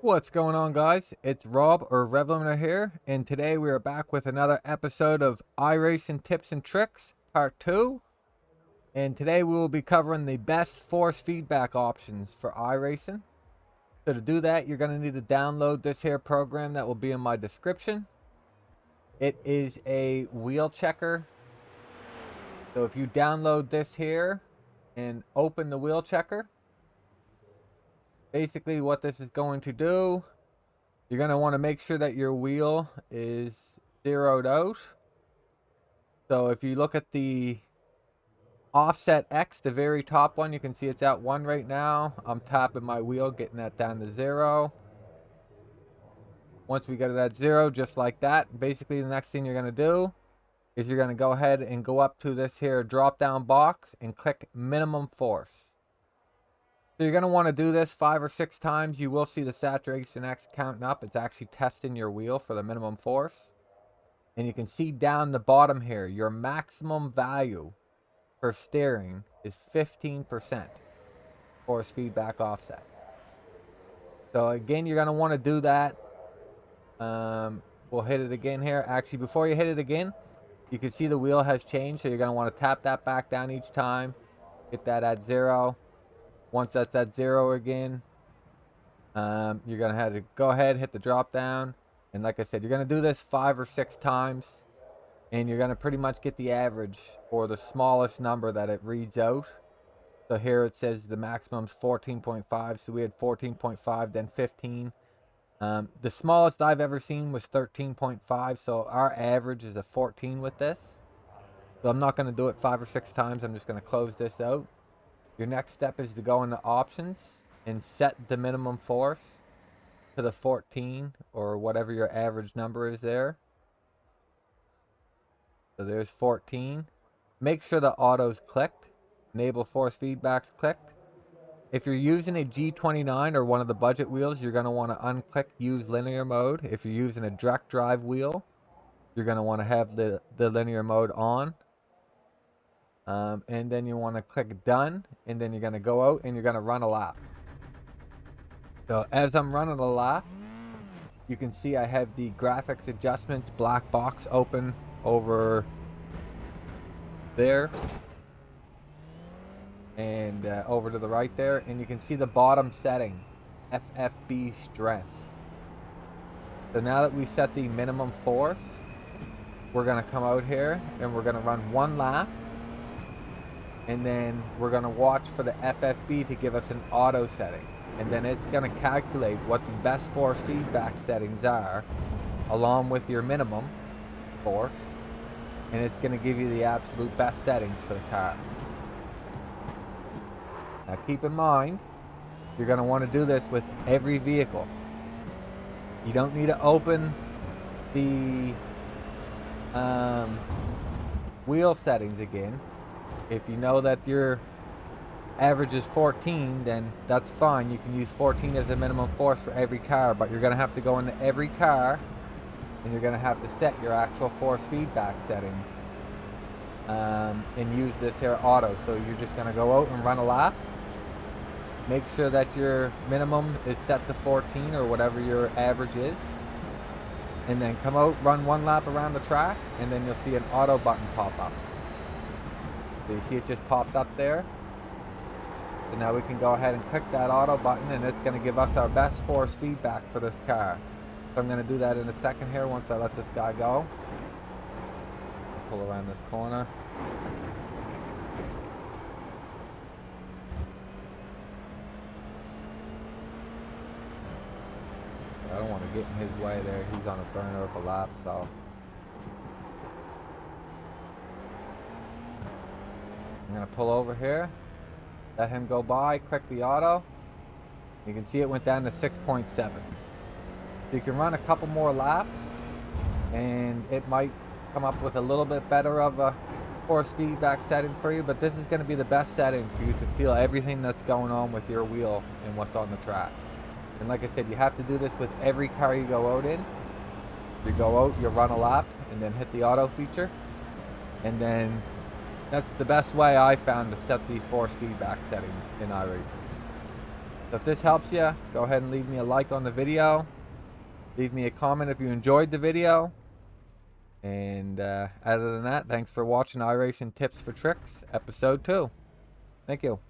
What's going on, guys? It's Rob or Revelator here, and today we are back with another episode of Iracing Tips and Tricks Part 2. And today we will be covering the best force feedback options for iRacing. So to do that, you're going to need to download this here program that will be in my description. It is a wheel checker. So if you download this here and open the wheel checker, basically what this is going to do, you're going to want to make sure that your wheel is zeroed out. So if you look at the offset X, the very top one, you can see it's at 1 right now. I'm tapping my wheel, getting that down to 0. Once we get it at 0, just like that, basically the next thing you're going to do is you're going to go ahead and go up to this here drop down box and click minimum force. So you're going to want to do this 5 or 6 times. You will see the saturation X counting up. It's actually testing your wheel for the minimum force. And you can see down the bottom here, your maximum value for steering is 15% force feedback offset. So again, you're going to want to do that. We'll hit it again here. Actually, before you hit it again, you can see the wheel has changed. So you're going to want to tap that back down each time. Get that at 0. Once that's at 0 again, you're going to have to go ahead, hit the drop down. And like I said, you're going to do this 5 or 6 times. And you're going to pretty much get the average or the smallest number that it reads out. So here it says the maximum is 14.5. So we had 14.5, then 15. The smallest I've ever seen was 13.5. So our average is a 14 with this. So I'm not going to do it 5 or 6 times. I'm just going to close this out. Your next step is to go into options and set the minimum force to the 14 or whatever your average number is there. So there's 14. Make sure the auto's clicked. Enable force feedback's clicked. If you're using a G29 or one of the budget wheels, you're going to want to unclick use linear mode. If you're using a direct drive wheel, you're going to want to have the linear mode on. And then you want to click done, and then you're going to go out and you're going to run a lap. So as I'm running a lap, you can see I have the graphics adjustments black box open over there and over to the right there, and you can see the bottom setting, FFB strength. So now that we set the minimum force, we're going to come out here and we're going to run 1 lap. And then we're going to watch for the FFB to give us an auto setting. And then it's going to calculate what the best force feedback settings are along with your minimum force. And it's going to give you the absolute best settings for the car. Now keep in mind, you're going to want to do this with every vehicle. You don't need to open the wheel settings again. If you know that your average is 14, then that's fine. You can use 14 as the minimum force for every car, but you're going to have to go into every car and you're going to have to set your actual force feedback settings and use this here auto. So you're just going to go out and run a lap. Make sure that your minimum is set to 14 or whatever your average is. And then come out, run 1 lap around the track, and then you'll see an auto button pop up. So you see it just popped up there. So now we can go ahead and click that auto button, and it's going to give us our best force feedback for this car. So I'm going to do that in a second here once I let this guy go. Pull around this corner. I don't want to get in his way there. He's on a burner of a lap, so I'm going to pull over here, let him go by, click the auto. You can see it went down to 6.7. So you can run a couple more laps and it might come up with a little bit better of a force feedback setting for you, but this is going to be the best setting for you to feel everything that's going on with your wheel and what's on the track. And like I said, you have to do this with every car you go out in. You go out, you run a lap, and then hit the auto feature, and then that's the best way I found to set the force feedback settings in iRacing. So if this helps you, go ahead and leave me a like on the video. Leave me a comment if you enjoyed the video. And other than that, thanks for watching iRacing Tips for Tricks, episode 2. Thank you.